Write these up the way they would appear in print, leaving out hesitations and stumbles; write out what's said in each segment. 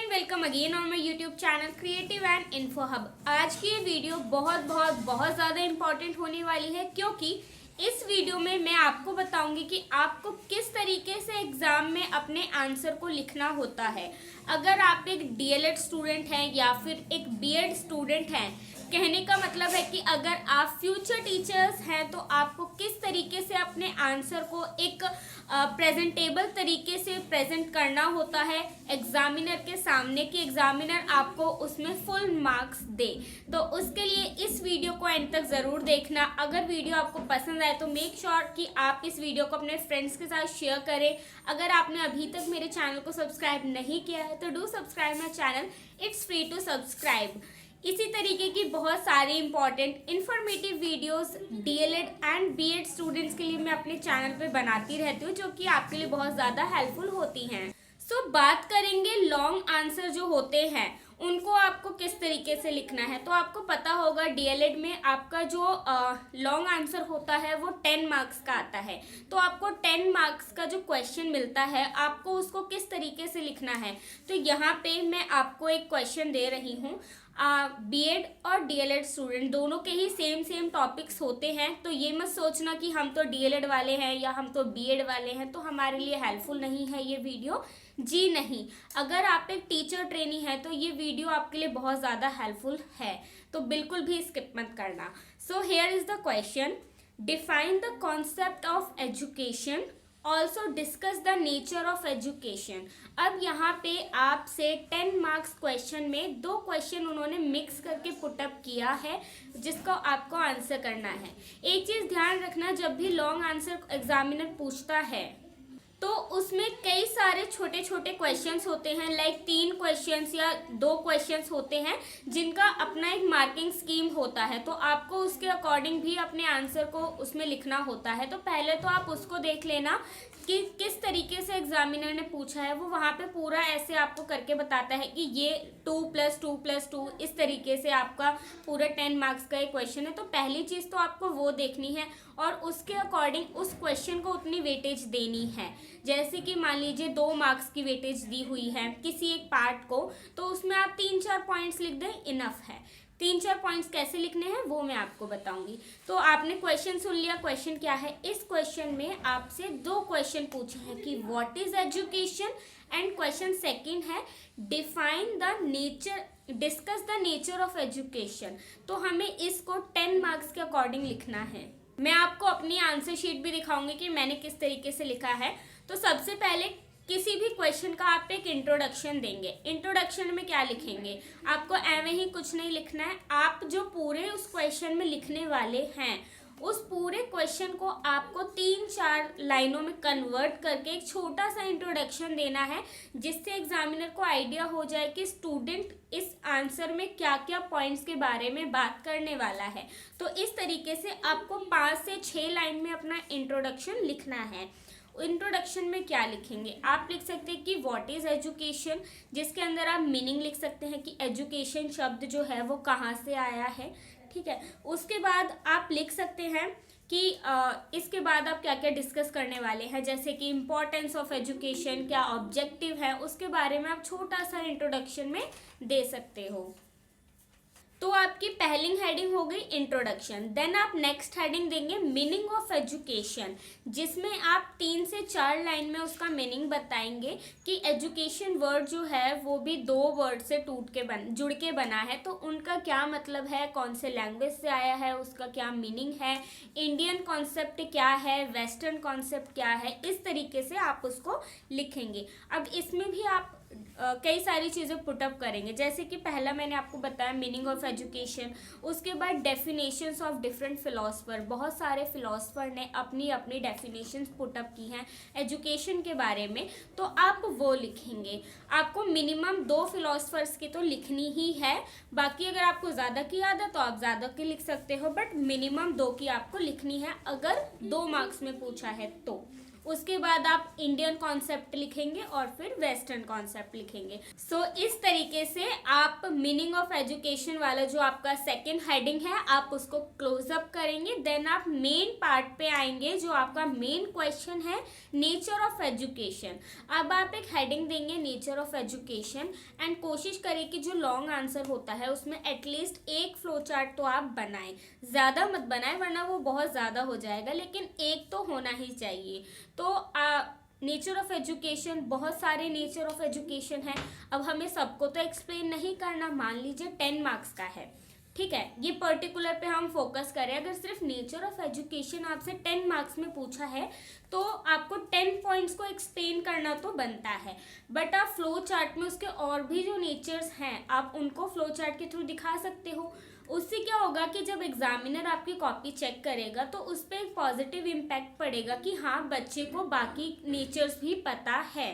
Welcome again on my YouTube channel creative and info hub. आज की ये video बहुत ज़्यादा इम्पॉर्टेंट होने वाली है, क्योंकि इस वीडियो में मैं आपको बताऊंगी कि आपको किस तरीके से एग्ज़ाम में अपने आंसर को लिखना होता है। अगर आप एक डीएलएड स्टूडेंट हैं या फिर एक बीएड स्टूडेंट हैं, कहने का मतलब है कि अगर आप फ्यूचर टीचर्स हैं तो आपको किस तरीके से अपने आंसर को एक प्रेजेंटेबल तरीके से प्रेजेंट करना होता है एग्जामिनर के सामने, कि एग्जामिनर आपको उसमें फुल मार्क्स दे। तो उसके लिए इस वीडियो को एंड तक ज़रूर देखना। अगर वीडियो आपको पसंद आए तो मेक श्योर कि आप इस वीडियो को अपने फ्रेंड्स के साथ शेयर करें। अगर आपने अभी तक मेरे चैनल को सब्सक्राइब नहीं किया है तो do subscribe my channel, it's free to subscribe. इसी तरीके की बहुत सारी important informative videos DElEd and BEd students के लिए मैं अपने चैनल पे बनाती रहती हूँ, जो कि आपके लिए बहुत ज़्यादा हेल्पफुल होती हैं। सो बात करेंगे लॉन्ग आंसर जो होते हैं उनको आपको किस तरीके से लिखना है। तो आपको पता होगा डीएलएड में आपका जो लॉन्ग आंसर होता है वो 10 मार्क्स का आता है। तो आपको 10 मार्क्स का जो क्वेश्चन मिलता है आपको उसको किस तरीके से लिखना है। तो यहाँ पे मैं आपको एक क्वेश्चन दे रही हूँ। बीएड और डीएलएड स्टूडेंट दोनों के ही सेम टॉपिक्स होते हैं, तो ये मत सोचना कि हम तो डीएलएड वाले हैं या हम तो बीएड वाले हैं तो हमारे लिए हेल्पफुल नहीं है ये वीडियो। जी नहीं, अगर आप एक टीचर ट्रेनी है तो ये वीडियो आपके लिए बहुत ज़्यादा हेल्पफुल है, तो बिल्कुल भी स्किप मत करना। So here is the question, define the concept of education, also discuss the nature of education. अब यहाँ पे आपसे 10 मार्क्स क्वेश्चन में 2 क्वेश्चन उन्होंने मिक्स करके पुटअप किया है, जिसको आपको आंसर करना है। एक चीज़ ध्यान रखना, जब भी लॉन्ग आंसर एग्जामिनर पूछता है तो उसमें कई सारे छोटे छोटे क्वेश्चंस होते हैं, लाइक 3 क्वेश्चंस या 2 क्वेश्चंस होते हैं जिनका अपना एक मार्किंग स्कीम होता है। तो आपको उसके अकॉर्डिंग भी अपने आंसर को उसमें लिखना होता है। तो पहले तो आप उसको देख लेना कि किस तरीके से एग्जामिनर ने पूछा है। वो वहाँ पे पूरा ऐसे आपको करके बताता है कि ये 2+2+2 इस तरीके से आपका पूरा 10 मार्क्स का एक क्वेश्चन है। तो पहली चीज़ तो आपको वो देखनी है और उसके अकॉर्डिंग उस क्वेश्चन को उतनी वेटेज देनी है। जैसे कि मान लीजिए 2 मार्क्स की वेटेज दी हुई है किसी एक पार्ट को, तो उसमें आप 3-4 पॉइंट्स लिख दें, इनफ है। 3-4 पॉइंट्स कैसे लिखने हैं वो मैं आपको बताऊंगी। तो आपने क्वेश्चन सुन लिया, क्वेश्चन क्या है। इस क्वेश्चन में आपसे 2 क्वेश्चन पूछे हैं कि what is education, and question second है define the nature, discuss the nature of education. तो हमें इसको 10 मार्क्स के अकॉर्डिंग लिखना है। मैं आपको अपनी आंसर शीट भी दिखाऊंगी कि मैंने किस तरीके से लिखा है। तो सबसे पहले किसी भी क्वेश्चन का आप एक इंट्रोडक्शन देंगे। इंट्रोडक्शन में क्या लिखेंगे, आपको एवं ही कुछ नहीं लिखना है। आप जो पूरे उस क्वेश्चन में लिखने वाले हैं उस पूरे क्वेश्चन को आपको 3-4 लाइनों में कन्वर्ट करके एक छोटा सा इंट्रोडक्शन देना है, जिससे एग्जामिनर को आइडिया हो जाए कि स्टूडेंट इस आंसर में क्या क्या पॉइंट्स के बारे में बात करने वाला है। तो इस तरीके से आपको 5 से 6 लाइन में अपना इंट्रोडक्शन लिखना है। इंट्रोडक्शन में क्या लिखेंगे, आप लिख सकते हैं कि व्हाट इज़ एजुकेशन, जिसके अंदर आप मीनिंग लिख सकते हैं कि एजुकेशन शब्द जो है वो कहाँ से आया है। ठीक है, उसके बाद आप लिख सकते हैं कि इसके बाद आप क्या क्या डिस्कस करने वाले हैं, जैसे कि इम्पोर्टेंस ऑफ एजुकेशन, क्या ऑब्जेक्टिव है, उसके बारे में आप छोटा सा इंट्रोडक्शन में दे सकते हो। तो आपकी पहली हेडिंग हो गई इंट्रोडक्शन। देन आप नेक्स्ट हेडिंग देंगे मीनिंग ऑफ एजुकेशन, जिसमें आप 3 से 4 लाइन में उसका मीनिंग बताएंगे कि एजुकेशन वर्ड जो है वो भी 2 वर्ड से जुड़ के बना है। तो उनका क्या मतलब है, कौन से लैंग्वेज से आया है, उसका क्या मीनिंग है, इंडियन कॉन्सेप्ट क्या है, वेस्टर्न कॉन्सेप्ट क्या है, इस तरीके से आप उसको लिखेंगे। अब इसमें भी आप कई सारी चीज़ें पुटअप करेंगे, जैसे कि पहला मैंने आपको बताया मीनिंग ऑफ एजुकेशन। उसके बाद डेफिनेशंस ऑफ डिफरेंट फिलोसफर, बहुत सारे फिलोसफर ने अपनी अपनी डेफिनेशंस पुटअप की हैं एजुकेशन के बारे में, तो आप वो लिखेंगे। आपको मिनिमम 2 फिलोसफर्स की तो लिखनी ही है, बाकी अगर आपको ज़्यादा की याद है तो आप ज़्यादा की लिख सकते हो, बट मिनिमम 2 की आपको लिखनी है अगर 2 मार्क्स में पूछा है तो। उसके बाद आप इंडियन कॉन्सेप्ट लिखेंगे और फिर वेस्टर्न कॉन्सेप्ट लिखेंगे। सो इस तरीके से आप मीनिंग ऑफ एजुकेशन वाला जो आपका सेकंड हेडिंग है आप उसको क्लोज अप करेंगे। देन आप मेन पार्ट पे आएंगे जो आपका मेन क्वेश्चन है, नेचर ऑफ एजुकेशन। अब आप एक हेडिंग देंगे नेचर ऑफ एजुकेशन एंड कोशिश करें कि जो लॉन्ग आंसर होता है उसमें एटलीस्ट एक फ्लो चार्ट तो आप बनाएं, ज़्यादा मत बनाएं वरना वो बहुत ज़्यादा हो जाएगा, लेकिन एक तो होना ही चाहिए। तो नेचर ऑफ एजुकेशन, बहुत सारे नेचर ऑफ एजुकेशन है, अब हमें सबको तो एक्सप्लेन नहीं करना। मान लीजिए 10 मार्क्स का है, ठीक है, ये पर्टिकुलर पे हम फोकस करें। अगर सिर्फ नेचर ऑफ एजुकेशन आपसे 10 मार्क्स में पूछा है तो आपको 10 पॉइंट्स को एक्सप्लेन करना तो बनता है, बट आप फ्लो चार्ट में उसके और भी जो नेचर्स हैं आप उनको फ्लो चार्ट के थ्रू दिखा सकते हो। उससे क्या होगा कि जब एग्जामिनर आपकी कॉपी चेक करेगा तो उस पर एक पॉजिटिव इम्पैक्ट पड़ेगा कि हाँ बच्चे को बाकी नेचर्स भी पता है।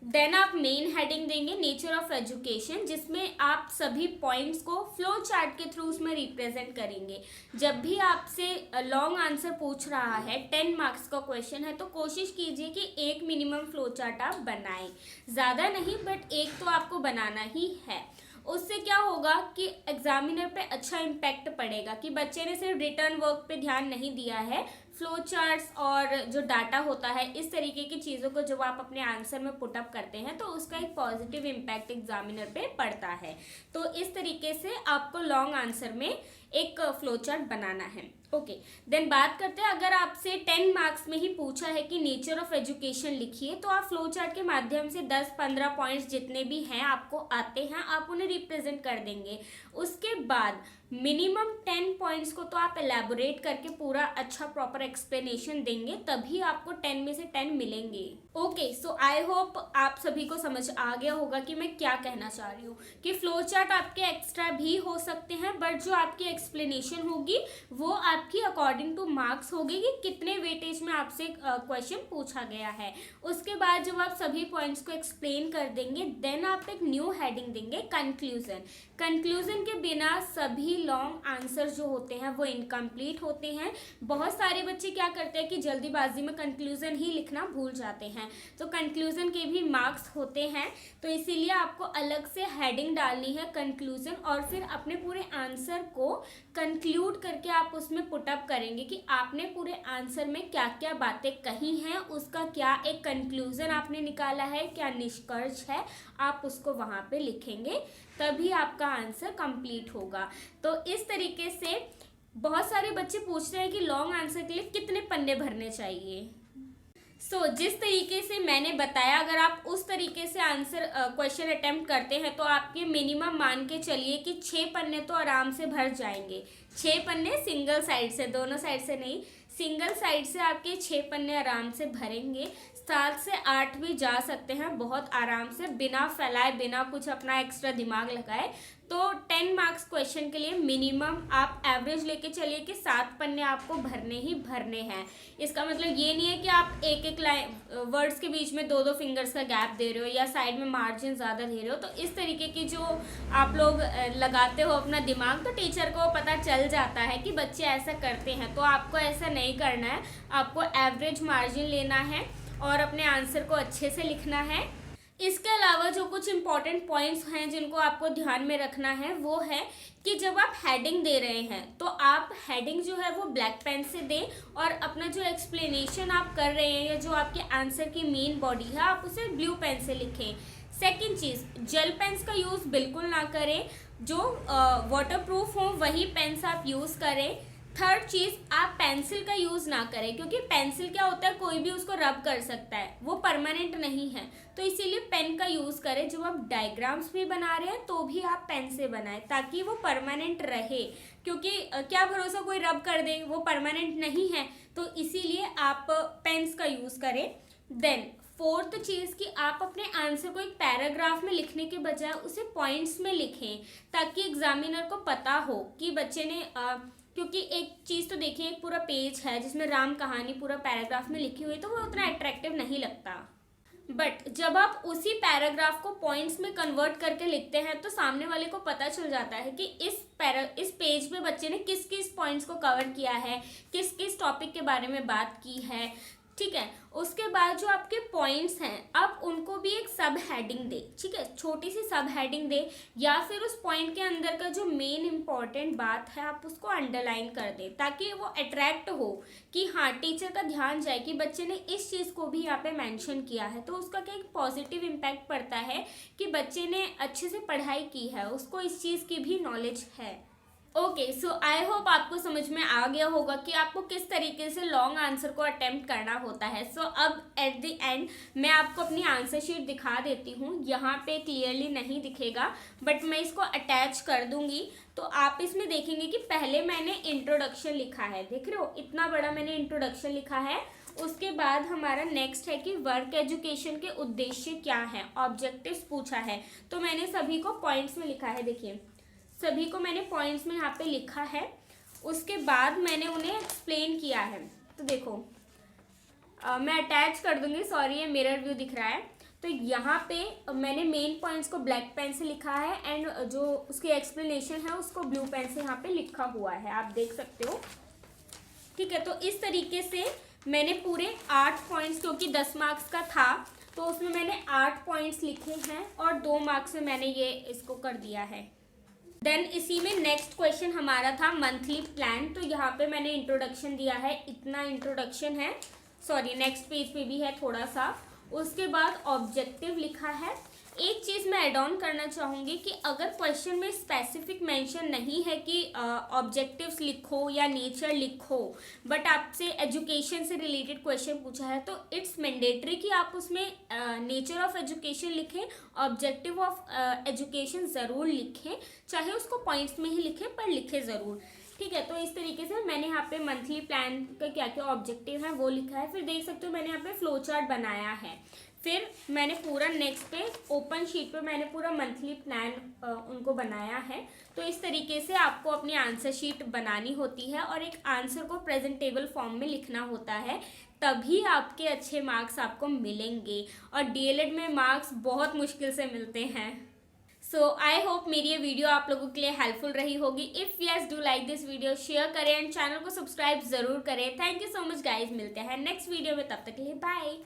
देन आप मेन हेडिंग देंगे नेचर ऑफ एजुकेशन, जिसमें आप सभी पॉइंट्स को फ्लो चार्ट के थ्रू उसमें रिप्रेजेंट करेंगे। जब भी आपसे लॉन्ग आंसर पूछ रहा है, 10 मार्क्स का क्वेश्चन है, तो कोशिश कीजिए कि एक मिनिमम फ्लो चार्ट आप बनाएं, ज़्यादा नहीं बट एक तो आपको बनाना ही है। उससे क्या होगा कि एग्जामिनर पे अच्छा इम्पैक्ट पड़ेगा कि बच्चे ने सिर्फ रिटर्न वर्क पे ध्यान नहीं दिया है, फ्लो चार्ट्स और जो डाटा होता है इस तरीके की चीज़ों को जब आप अपने आंसर में पुटअप करते हैं तो उसका एक पॉजिटिव इम्पैक्ट एग्जामिनर पे पड़ता है। तो इस तरीके से आपको लॉन्ग आंसर में एक फ्लो चार्ट बनाना है। ओके, देन बात करते हैं, अगर आपसे 10 मार्क्स में ही पूछा है कि नेचर ऑफ एजुकेशन लिखिए, तो आप फ्लो चार्ट के माध्यम से 10-15 पॉइंट्स जितने भी हैं आपको आते हैं आप उन्हें रिप्रेजेंट कर देंगे। उसके बाद मिनिमम 10 पॉइंट्स को तो आप एलैबोरेट करके पूरा अच्छा प्रॉपर एक्सप्लेनेशन देंगे, तभी आपको 10 में से 10 मिलेंगे। ओके, सो आई होप आप सभी को समझ आ गया होगा कि मैं क्या कहना चाह रही हूँ कि फ्लो चार्ट आपके एक्स्ट्रा भी हो सकते हैं, बट जो आपकी एक्सप्लेनेशन होगी वो आपकी अकॉर्डिंग टू मार्क्स होगी कि कितने वेटेज में आपसे क्वेश्चन पूछा गया है। उसके बाद जब आप सभी पॉइंट्स को एक्सप्लेन कर देंगे, देन आप एक न्यू हेडिंग देंगे कंक्लूजन। कंक्लूजन के बिना सभी लॉन्ग आंसर जो होते हैं वो इनकम्प्लीट होते हैं। बहुत सारे बच्चे क्या करते हैं कि जल्दीबाजी में कंक्लूजन ही लिखना भूल जाते हैं, तो कंक्लूजन के भी मार्क्स होते हैं। तो इसीलिए आपको अलग से हेडिंग डालनी है कंक्लूजन, और फिर अपने पूरे आंसर को कंक्लूड करके आप उसमें पुटअप करेंगे कि आपने पूरे आंसर में क्या क्या बातें कही हैं, उसका क्या एक कंक्लूजन आपने निकाला है, क्या निष्कर्ष है, आप उसको वहाँ पे लिखेंगे, तभी आपका आंसर कंप्लीट होगा। तो इस तरीके से बहुत सारे बच्चे पूछते हैं कि लॉन्ग आंसर के लिए कितने पन्ने भरने चाहिए। जिस तरीके से मैंने बताया, अगर आप उस तरीके से आंसर क्वेश्चन अटेम्प्ट करते हैं तो आपके मिनिमम मान के चलिए कि 6 पन्ने तो आराम से भर जाएंगे। 6 पन्ने सिंगल साइड से, दोनों साइड से नहीं, सिंगल साइड से आपके 6 पन्ने आराम से भरेंगे। 7 से 8 भी जा सकते हैं बहुत आराम से, बिना फैलाए, बिना कुछ अपना एक्स्ट्रा दिमाग लगाए। तो 10 मार्क्स क्वेश्चन के लिए मिनिमम आप एवरेज लेके चलिए कि 7 पन्ने आपको भरने ही भरने हैं। इसका मतलब ये नहीं है कि आप एक एक लाइन वर्ड्स के बीच में 2-2 फिंगर्स का गैप दे रहे हो या साइड में मार्जिन ज़्यादा दे रहे हो। तो इस तरीके की जो आप लोग लगाते हो अपना दिमाग, तो टीचर को पता चल जाता है कि बच्चे ऐसा करते हैं। तो आपको ऐसा नहीं करना है, आपको एवरेज मार्जिन लेना है और अपने आंसर को अच्छे से लिखना है। इसके अलावा जो कुछ इम्पॉर्टेंट पॉइंट्स हैं जिनको आपको ध्यान में रखना है वो है कि जब आप हेडिंग दे रहे हैं तो आप हेडिंग जो है वो ब्लैक पेन से दें, और अपना जो एक्सप्लेनेशन आप कर रहे हैं या जो आपके आंसर की मेन बॉडी है आप उसे ब्लू पेन से लिखें। सेकंड चीज़, जेल पेन्स का यूज़ बिल्कुल ना करें, जो वाटरप्रूफ हो वही पेन्स आप यूज़ करें। थर्ड चीज़, आप पेंसिल का यूज़ ना करें, क्योंकि पेंसिल क्या होता है कोई भी उसको रब कर सकता है, वो परमानेंट नहीं है। तो इसीलिए पेन का यूज़ करें। जब आप डायग्राम्स भी बना रहे हैं तो भी आप पेन से बनाएं ताकि वो परमानेंट रहे, क्योंकि क्या भरोसा कोई रब कर दे, वो परमानेंट नहीं है। तो इसीलिए आप पेन्स का यूज़ करें। देन फोर्थ चीज़ कि आप अपने आंसर को एक पैराग्राफ में लिखने के बजाय उसे पॉइंट्स में लिखें, ताकि एग्जामिनर को पता हो कि बच्चे ने क्योंकि एक चीज़ तो देखिए, एक पूरा पेज है जिसमें राम कहानी पूरा पैराग्राफ में लिखी हुई है तो वो उतना अट्रैक्टिव नहीं लगता। बट जब आप उसी पैराग्राफ को पॉइंट्स में कन्वर्ट करके लिखते हैं तो सामने वाले को पता चल जाता है कि इस पेज में बच्चे ने किस किस पॉइंट्स को कवर किया है, किस किस टॉपिक के बारे में बात की है। ठीक है। उसके बाद जो आपके पॉइंट्स हैं अब उनको भी एक सब हेडिंग दे, ठीक है, छोटी सी सब हेडिंग दे, या फिर उस पॉइंट के अंदर का जो मेन इंपॉर्टेंट बात है आप उसको अंडरलाइन कर दे, ताकि वो अट्रैक्ट हो कि हाँ टीचर का ध्यान जाए कि बच्चे ने इस चीज़ को भी यहाँ पे मेंशन किया है। तो उसका क्या एक पॉजिटिव इम्पैक्ट पड़ता है कि बच्चे ने अच्छे से पढ़ाई की है, उसको इस चीज़ की भी नॉलेज है। ओके, सो आई होप आपको समझ में आ गया होगा कि आपको किस तरीके से लॉन्ग आंसर को अटेम्प्ट करना होता है। सो अब एट द एंड मैं आपको अपनी आंसर शीट दिखा देती हूँ। यहाँ पे क्लियरली नहीं दिखेगा बट मैं इसको अटैच कर दूंगी, तो आप इसमें देखेंगे कि पहले मैंने इंट्रोडक्शन लिखा है, देख रहे हो इतना बड़ा मैंने इंट्रोडक्शन लिखा है। उसके बाद हमारा नेक्स्ट है कि वर्क एजुकेशन के उद्देश्य क्या है, ऑब्जेक्टिव्स पूछा है, तो मैंने सभी को पॉइंट्स में लिखा है, देखिए सभी को मैंने पॉइंट्स में यहाँ पे लिखा है। उसके बाद मैंने उन्हें एक्सप्लेन किया है, तो देखो मैं अटैच कर दूंगी, सॉरी ये मिरर व्यू दिख रहा है। तो यहाँ पे मैंने मेन पॉइंट्स को ब्लैक पेन से लिखा है एंड जो उसकी एक्सप्लेनेशन है उसको ब्लू पेन से यहाँ पे लिखा हुआ है, आप देख सकते हो, ठीक है। तो इस तरीके से मैंने पूरे 8 पॉइंट्स, क्योंकि 10 मार्क्स का था तो उसमें मैंने 8 पॉइंट्स लिखे हैं और 2 मार्क्स में मैंने ये इसको कर दिया है। देन इसी में नेक्स्ट क्वेश्चन हमारा था मंथली प्लान, तो यहाँ पे मैंने इंट्रोडक्शन दिया है, इतना इंट्रोडक्शन है, सॉरी नेक्स्ट पेज पे भी है थोड़ा सा। उसके बाद ऑब्जेक्टिव लिखा है। एक चीज़ मैं ऐड ऑन करना चाहूँगी कि अगर क्वेश्चन में स्पेसिफिक मेंशन नहीं है कि ऑब्जेक्टिव्स लिखो या नेचर लिखो, बट आपसे एजुकेशन से रिलेटेड क्वेश्चन पूछा है, तो इट्स मैंडेटरी कि आप उसमें नेचर ऑफ एजुकेशन लिखें, ऑब्जेक्टिव ऑफ एजुकेशन ज़रूर लिखें, चाहे उसको पॉइंट्स में ही लिखें पर लिखें ज़रूर, ठीक है। तो इस तरीके से मैंने यहाँ पे मंथली प्लान का क्या क्या ऑब्जेक्टिव है वो लिखा है। फिर देख सकते हो मैंने यहाँ पे फ्लो चार्ट बनाया है। फिर मैंने पूरा नेक्स्ट पे ओपन शीट पे मैंने पूरा मंथली प्लान उनको बनाया है। तो इस तरीके से आपको अपनी आंसर शीट बनानी होती है और एक आंसर को प्रेजेंटेबल फॉर्म में लिखना होता है, तभी आपके अच्छे मार्क्स आपको मिलेंगे। और डीएलएड में मार्क्स बहुत मुश्किल से मिलते हैं। सो आई होप मेरी ये वीडियो आप लोगों के लिए हेल्पफुल रही होगी। If yes do like this video, share करें एंड चैनल को सब्सक्राइब ज़रूर करें। Thank you so much guys, मिलते हैं नेक्स्ट वीडियो में, तब तक के लिए बाय।